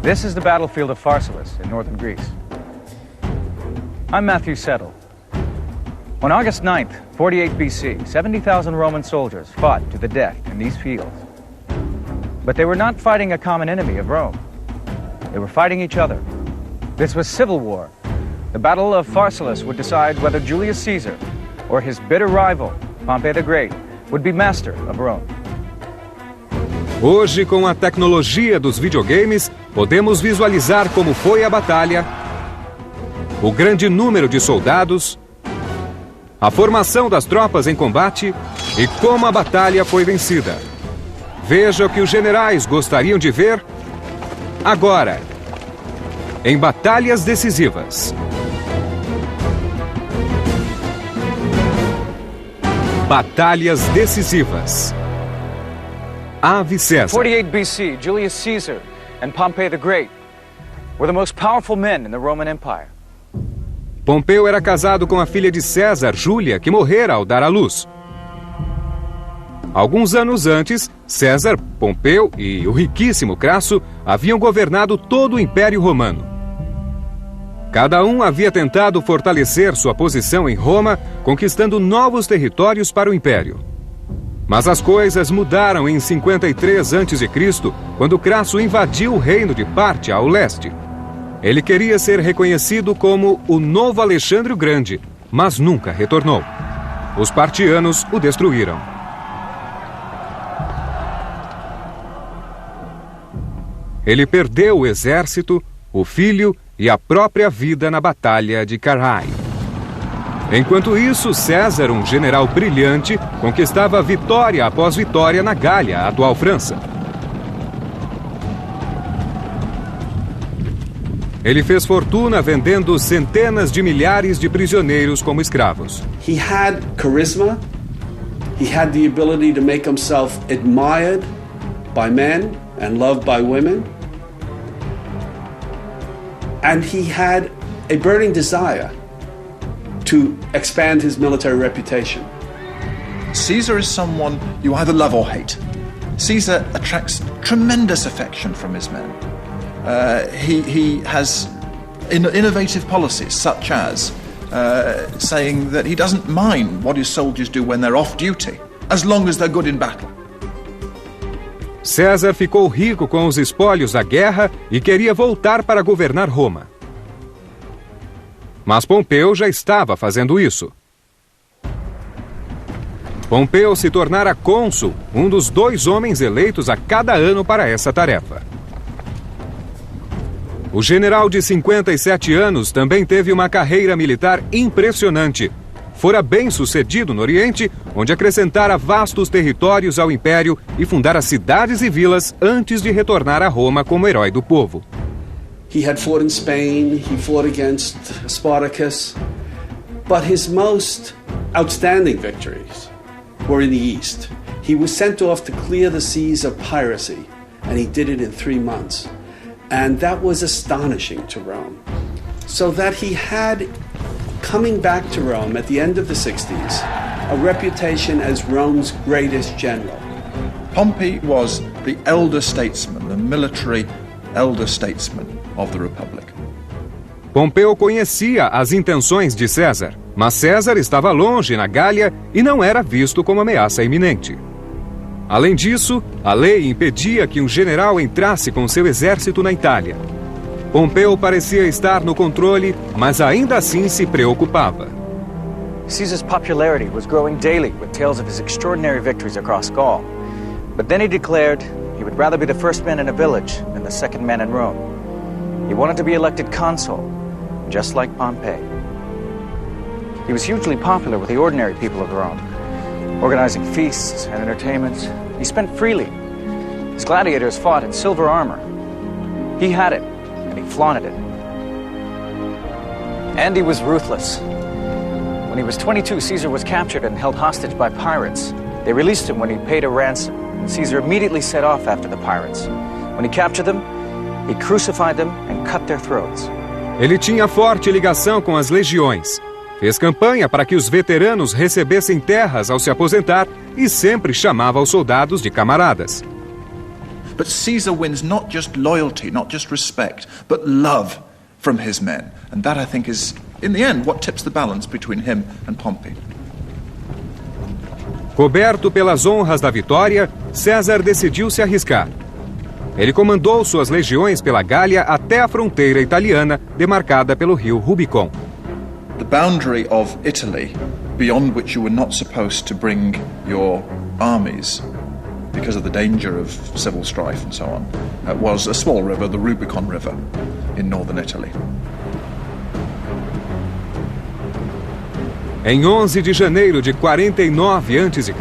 This is the battlefield of Pharsalus in northern Greece. I'm Matthew Settle. On August 9th, 48 BC, 70,000 Roman soldiers fought to the death in these fields. But they were not fighting a common enemy of Rome. They were fighting each other. This was civil war. The Battle of Pharsalus would decide whether Julius Caesar or his bitter rival, Pompey the Great, would be master of Rome. Hoje, com a tecnologia dos videogames, podemos visualizar como foi a batalha, o grande número de soldados, a formação das tropas em combate e como a batalha foi vencida. Veja o que os generais gostariam de ver agora, em batalhas decisivas. Batalhas decisivas. Ave César. 48 BC, Julius Caesar and Pompey the Great were the most powerful men in the Roman Empire. Pompeu era casado com a filha de César, Júlia, que morrera ao dar à luz. Alguns anos antes, César, Pompeu e o riquíssimo Crasso haviam governado todo o Império Romano. Cada um havia tentado fortalecer sua posição em Roma, conquistando novos territórios para o Império. Mas as coisas mudaram em 53 a.C., quando Crasso invadiu o reino de Pártia ao leste. Ele queria ser reconhecido como o novo Alexandre o Grande, mas nunca retornou. Os partianos o destruíram. Ele perdeu o exército, o filho e a própria vida na Batalha de Carrhae. Enquanto isso, César, um general brilhante, conquistava vitória após vitória na Gália, a atual França. Ele fez fortuna vendendo centenas de milhares de prisioneiros como escravos. He had charisma. He had the ability to make himself admired by men and loved by women. And he had a burning desire to expand his military reputation. Caesar is someone you either love or hate. Caesar attracts tremendous affection from his men. He has innovative policies, such as saying that he doesn't mind what his soldiers do when they're off duty, as long as they're good in battle. César ficou rico com os espólios da guerra e queria voltar para governar Roma. Mas Pompeu já estava fazendo isso. Pompeu se tornara cônsul, um dos 2 homens eleitos a cada ano para essa tarefa. O general de 57 anos também teve uma carreira militar impressionante. Fora bem sucedido no Oriente, onde acrescentara vastos territórios ao Império e fundara cidades e vilas antes de retornar a Roma como herói do povo. He had fought in Spain, he fought against Spartacus, but his most outstanding victories were in the East. He was sent off to clear the seas of piracy, and he did it in 3 months. And that was astonishing to Rome. So that he had, coming back to Rome at the end of the 60s, a reputation as Rome's greatest general. Pompey was the elder statesman, the military elder statesman of the Republic. Pompeu conhecia as intenções de César, mas César estava longe na Gália e não era visto como ameaça iminente. Além disso, a lei impedia que um general entrasse com seu exército na Itália. Pompeu parecia estar no controle, mas ainda assim se preocupava. Caesar's popularity was growing daily with tales of his extraordinary victories across Gaul. But then he declared he would rather be the first man in a village than the second man in Rome. He wanted to be elected consul, just like Pompey. He was hugely popular with the ordinary people of Rome, organizing feasts and entertainments. He spent freely. His gladiators fought in silver armor. He had it, and he flaunted it. And he was ruthless. When he was 22, Caesar was captured and held hostage by pirates. They released him when he paid a ransom, and Caesar immediately set off after the pirates. When he captured them, he crucified them and cut their throats. Ele tinha forte ligação com as legiões. Fez campanha para que os veteranos recebessem terras ao se aposentar e sempre chamava os soldados de camaradas. But Caesar wins not just loyalty, not just respect, but love from his men. And that, I think, is, in the end, what tips the balance between him and Pompey. Coberto pelas honras da vitória, César decidiu se arriscar. Ele comandou suas legiões pela Gália até a fronteira italiana, demarcada pelo rio Rubicon. The boundary of Italy, beyond which you were not supposed to bring your armies because of the danger of civil strife and so on, was a small river, the Rubicon River, in northern Italy. Em 11 de janeiro de 49 a.C.,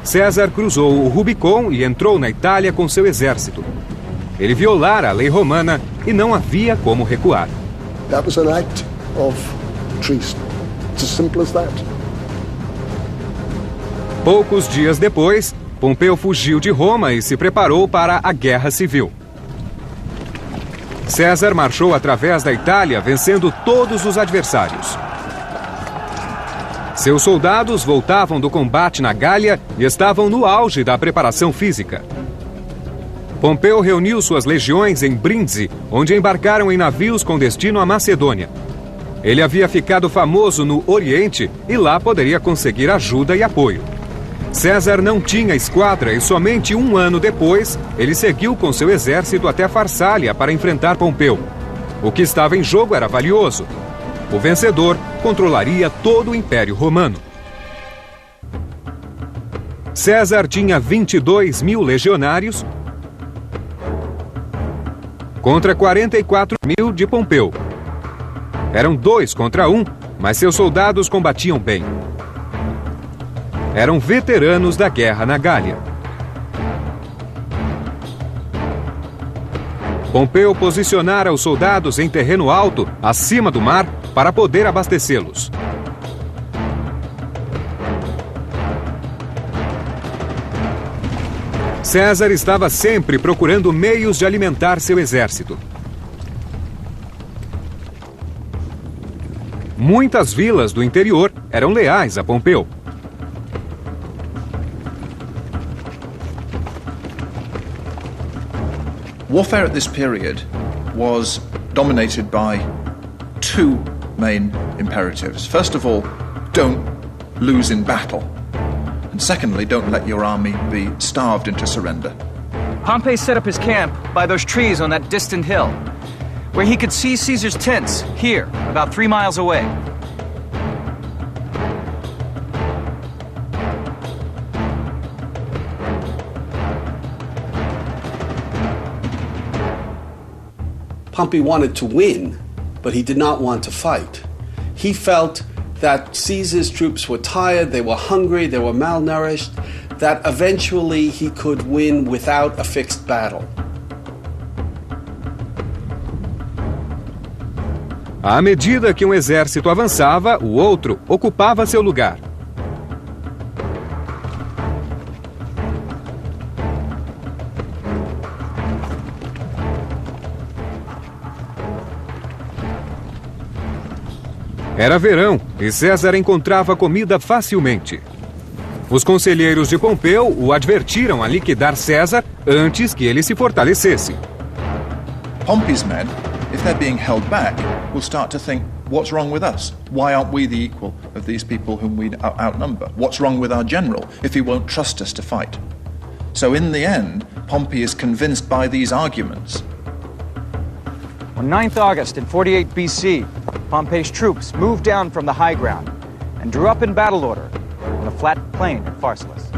César cruzou o Rubicon e entrou na Itália com seu exército. Ele violara a lei romana e não havia como recuar. That was an act of treason. It's as simple as that. Poucos dias depois, Pompeu fugiu de Roma e se preparou para a Guerra Civil. César marchou através da Itália, vencendo todos os adversários. Seus soldados voltavam do combate na Gália e estavam no auge da preparação física. Pompeu reuniu suas legiões em Brindisi, onde embarcaram em navios com destino à Macedônia. Ele havia ficado famoso no Oriente e lá poderia conseguir ajuda e apoio. César não tinha esquadra e somente um ano depois ele seguiu com seu exército até Farsália para enfrentar Pompeu. O que estava em jogo era valioso. O vencedor controlaria todo o Império Romano. César tinha 22 mil legionários contra 44 mil de Pompeu. Eram 2 contra 1, mas seus soldados combatiam bem. Eram veteranos da guerra na Gália. Pompeu posicionara os soldados em terreno alto, acima do mar, para poder abastecê-los. César estava sempre procurando meios de alimentar seu exército. Muitas vilas do interior eram leais a Pompeu. Warfare at this period was dominated by 2 main imperatives. First of all, don't lose in battle. And secondly, don't let your army be starved into surrender. Pompey set up his camp by those trees on that distant hill, where he could see Caesar's tents here, about 3 miles away. Pompey wanted to win, but he did not want to fight. He felt that Caesar's troops were tired, they were hungry, they were malnourished, that eventually he could win without a fixed battle. À medida que um exército avançava, o outro ocupava seu lugar. Era verão e César encontrava comida facilmente. Os conselheiros de Pompeu o advertiram a liquidar César antes que ele se fortalecesse. Pompey's men, if they're being held back, will start to think, what's wrong with us? Why aren't we the equal of these people whom we outnumber? What's wrong with our general if he won't trust us to fight? So in the end, Pompey is convinced by these arguments. On 9th August in 48 BC, Pompey's troops moved down from the high ground and drew up in battle order on a flat plain at Pharsalus.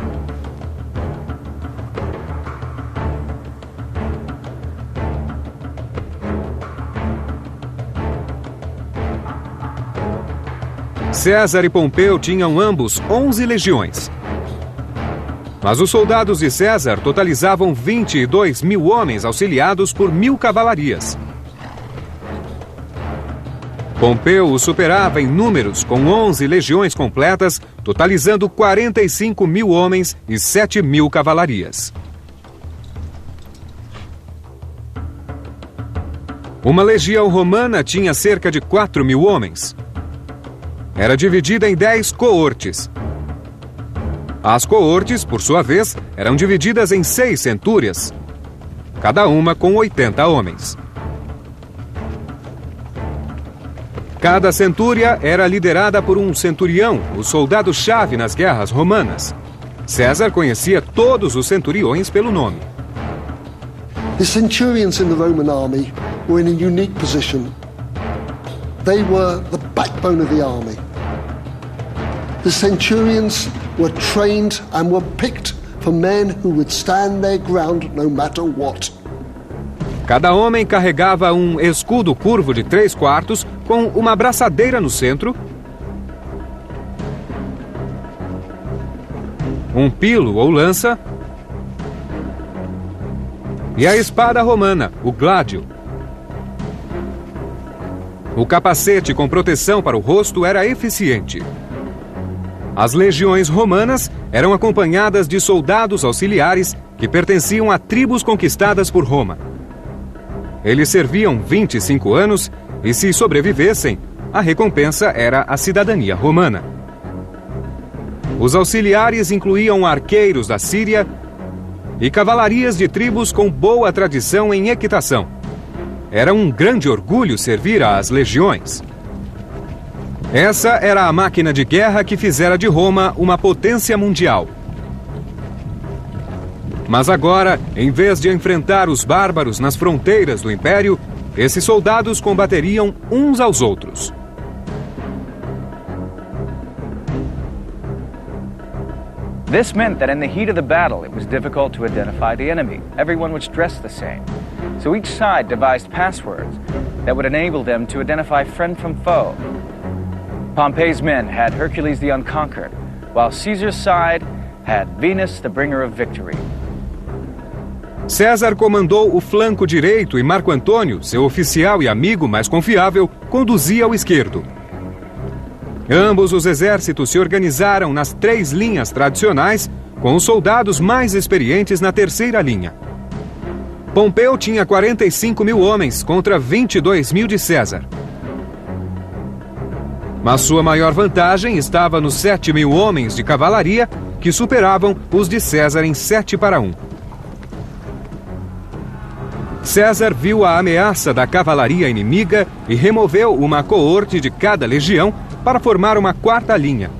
César e Pompeu tinham ambos 11 legiões. Mas os soldados de César totalizavam 22 mil homens auxiliados por 1.000 cavalarias. Pompeu o superava em números com 11 legiões completas, totalizando 45 mil homens e 7.000 cavalarias. Uma legião romana tinha cerca de 4.000 homens. Era dividida em 10 coortes. As coortes, por sua vez, eram divididas em 6 centúrias. cada uma com 80 homens. Cada centúria era liderada por um centurião, o soldado-chave nas guerras romanas. César conhecia todos os centuriões pelo nome. The centurions in the Roman army were in a unique position. They were the backbone of the army. The centurions were trained and were picked for men who would stand their ground no matter what. Cada homem carregava um escudo curvo de 3/4 com uma braçadeira no centro, um pilo ou lança e a espada romana, o gládio. O capacete com proteção para o rosto era eficiente. As legiões romanas eram acompanhadas de soldados auxiliares que pertenciam a tribos conquistadas por Roma. Eles serviam 25 anos e, se sobrevivessem, a recompensa era a cidadania romana. Os auxiliares incluíam arqueiros da Síria e cavalarias de tribos com boa tradição em equitação. Era um grande orgulho servir às legiões. Essa era a máquina de guerra que fizera de Roma uma potência mundial. Mas agora, em vez de enfrentar os bárbaros nas fronteiras do Império, esses soldados combateriam uns aos outros. This meant that in the heat of the battle, it was difficult to identify the enemy. Everyone was dressed the same. So each side devised passwords that would enable them to identify friend from foe. Pompey's men had Hercules the Unconquered, while Caesar's side had Venus, the bringer of victory. César comandou o flanco direito e Marco Antônio, seu oficial e amigo mais confiável, conduzia o esquerdo. Ambos os exércitos se organizaram nas 3 linhas tradicionais, com os soldados mais experientes na terceira linha. Pompeu tinha 45 mil homens contra 22 mil de César. Mas sua maior vantagem estava nos 7 mil homens de cavalaria, que superavam os de César em 7-1. César viu a ameaça da cavalaria inimiga e removeu uma coorte de cada legião para formar uma 4ª linha,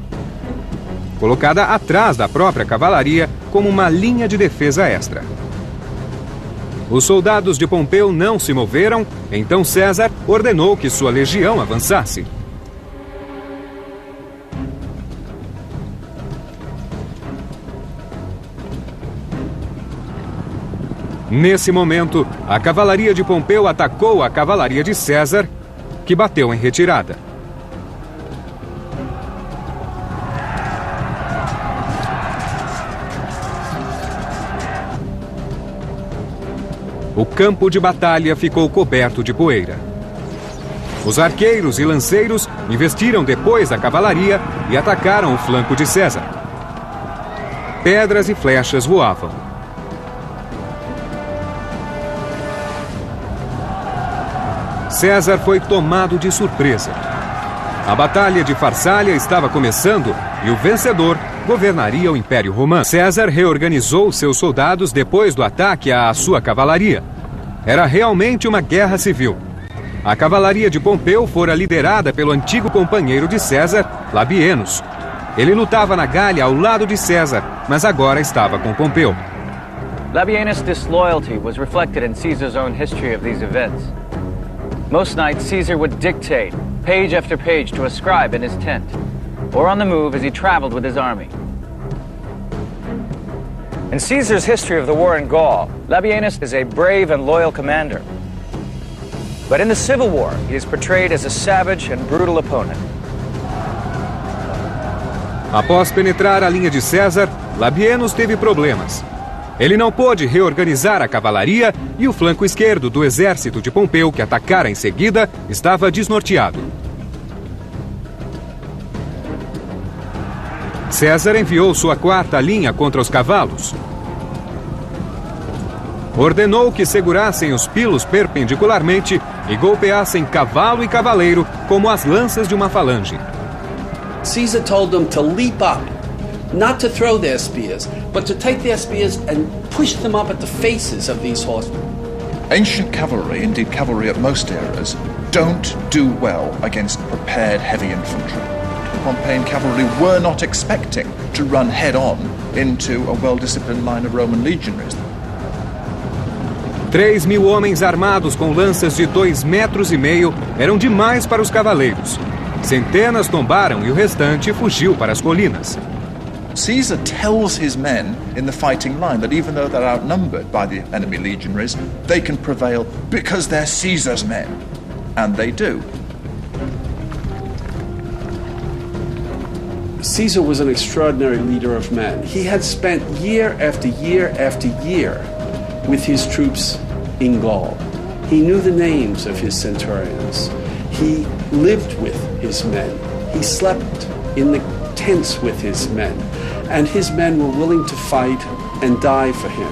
colocada atrás da própria cavalaria como uma linha de defesa extra. Os soldados de Pompeu não se moveram, então César ordenou que sua legião avançasse. Nesse momento, a cavalaria de Pompeu atacou a cavalaria de César, que bateu em retirada. O campo de batalha ficou coberto de poeira. Os arqueiros e lanceiros investiram depois da cavalaria e atacaram o flanco de César. Pedras e flechas voavam. César foi tomado de surpresa. A Batalha de Farsália estava começando e o vencedor governaria o Império Romano. César reorganizou seus soldados depois do ataque à sua cavalaria. Era realmente uma guerra civil. A cavalaria de Pompeu fora liderada pelo antigo companheiro de César, Labienus. Ele lutava na Gália ao lado de César, mas agora estava com Pompeu. Labienus' disloyalty was reflected in Caesar's own history of these events. Most nights, Caesar would dictate, page after page, to a scribe in his tent, or on the move as he traveled with his army. In Caesar's history of the war in Gaul, Labienus is a brave and loyal commander. But in the Civil War, he is portrayed as a savage and brutal opponent. Após penetrar a linha de César, Labienus teve problemas. Ele não pôde reorganizar a cavalaria e o flanco esquerdo do exército de Pompeu, que atacara em seguida, estava desnorteado. César enviou sua 4ª linha contra os cavalos. Ordenou que segurassem os pilos perpendicularmente e golpeassem cavalo e cavaleiro como as lanças de uma falange. Caesar told them to leap up, not to throw their spears, but to take their spears and push them up at the faces of these horsemen. Ancient cavalry, indeed cavalry at most eras, don't do well against prepared heavy infantry. Pompeian cavalry were not expecting to run head-on into a well-disciplined line of Roman legionaries. 3.000 homens armados com lanças de 2,5 metros eram demais para os cavaleiros. Centenas tombaram e o restante fugiu para as colinas. Caesar tells his men in the fighting line that even though they're outnumbered by the enemy legionaries, they can prevail because they're Caesar's men. And they do. Caesar was an extraordinary leader of men. He had spent year after year after year with his troops in Gaul. He knew the names of his centurions. He lived with his men. He slept in the tents with his men. And his men were willing to fight and die for him.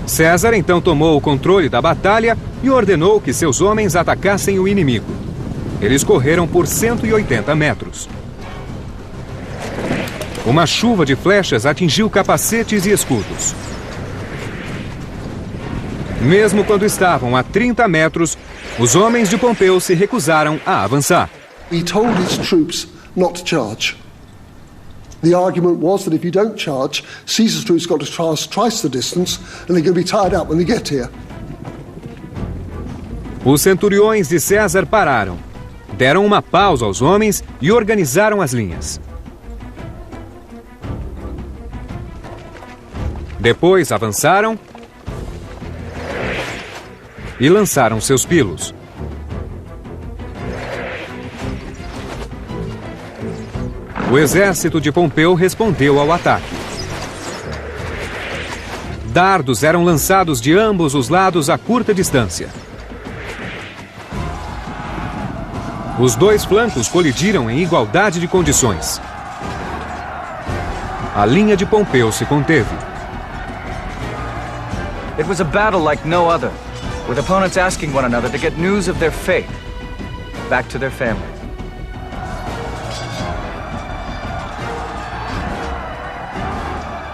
César então tomou o controle da batalha e ordenou que seus homens atacassem o inimigo. Eles correram por 180 metros. Uma chuva de flechas atingiu capacetes e escudos. Mesmo quando estavam a 30 metros, os homens de Pompeu se recusaram a avançar. He told his troops not to charge. The argument was that if you don't charge, Caesar's troops got to traverse twice the distance and they're going to be tired out when they get here. Os centuriões de César pararam, deram uma pausa aos homens e organizaram as linhas. Depois avançaram e lançaram seus pilos. O exército de Pompeu respondeu ao ataque. Dardos eram lançados de ambos os lados a curta distância. Os dois flancos colidiram em igualdade de condições. A linha de Pompeu se conteve. It was a battle like no other, with opponents asking one another to get news of their fate, back to their families.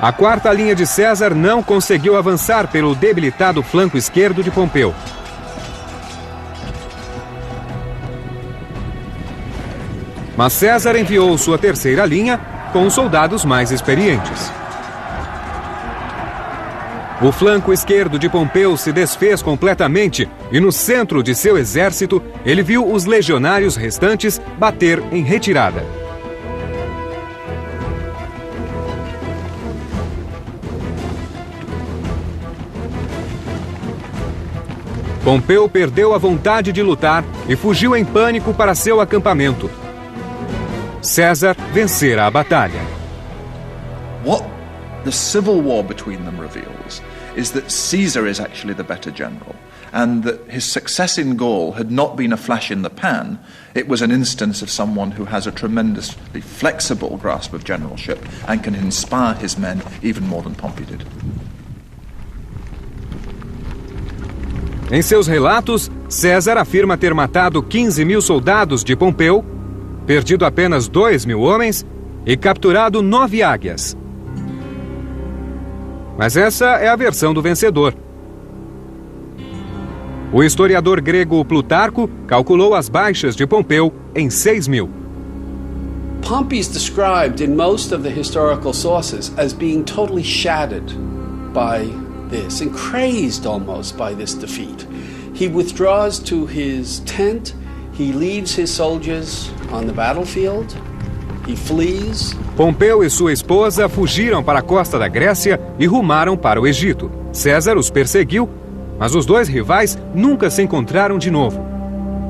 A quarta linha de César não conseguiu avançar pelo debilitado flanco esquerdo de Pompeu. Mas César enviou sua terceira linha com os soldados mais experientes. O flanco esquerdo de Pompeu se desfez completamente e no centro de seu exército ele viu os legionários restantes bater em retirada. Pompeu perdeu a vontade de lutar e fugiu em pânico para seu acampamento. César vencera a batalha. What the civil war between them reveals is that Caesar is actually the better general, and that his success in Gaul had not been a flash in the pan. It was an instance of someone who has a tremendously flexible grasp of generalship and can inspire his men even more than Pompey did. Em seus relatos, César afirma ter matado 15.000 soldados de Pompeu, perdido apenas 2.000 homens e capturado 9 águias. Mas essa é a versão do vencedor. O historiador grego Plutarco calculou as baixas de Pompeu em 6.000. Pompey is described in most of the historical sources as being totally shattered by this and crazed almost by this defeat. He withdraws to his tent, he leaves his soldiers on the battlefield, he flees. Pompeu e sua esposa fugiram para a costa da Grécia e rumaram para o Egito. César os perseguiu, mas os dois rivais nunca se encontraram de novo.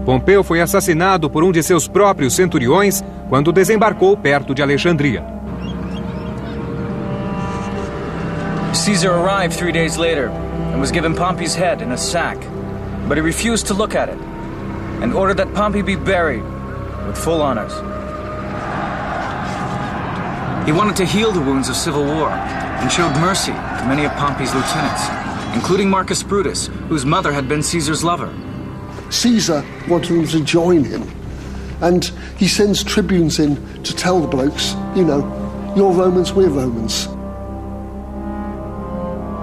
Pompeu foi assassinado por um de seus próprios centuriões quando desembarcou perto de Alexandria. Caesar arrived 3 days later and was given Pompey's head in a sack, but he refused to look at it and ordered that Pompey be buried with full honors. He wanted to heal the wounds of civil war and showed mercy to many of Pompey's lieutenants, including Marcus Brutus, whose mother had been Caesar's lover. Caesar wanted them to join him, and he sends tribunes in to tell the blokes, you know, you're Romans, we're Romans.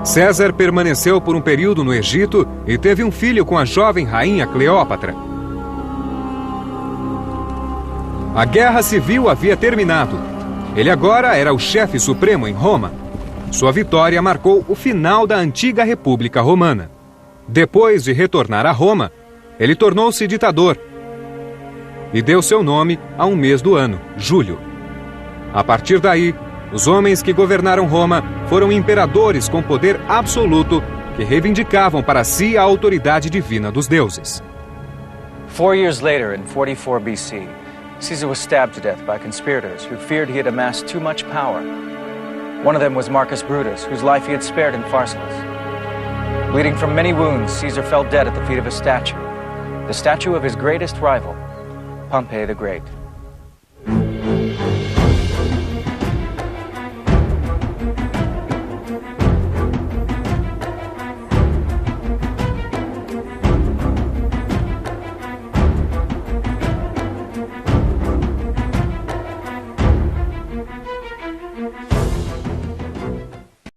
César permaneceu por um período no Egito e teve um filho com a jovem rainha Cleópatra. A guerra civil havia terminado. Ele agora era o chefe supremo em Roma. Sua vitória marcou o final da antiga República Romana. Depois de retornar a Roma, ele tornou-se ditador e deu seu nome a um mês do ano, julho. A partir daí, os homens que governaram Roma foram imperadores com poder absoluto que reivindicavam para si a autoridade divina dos deuses. 4 years later, in 44 BC, Caesar was stabbed to death by conspirators who feared he had amassed too much power. One of them was Marcus Brutus, whose life he had spared in Pharsalus. Bleeding from many wounds, Caesar fell dead at the feet of a statue, the statue of his greatest rival, Pompey the Great.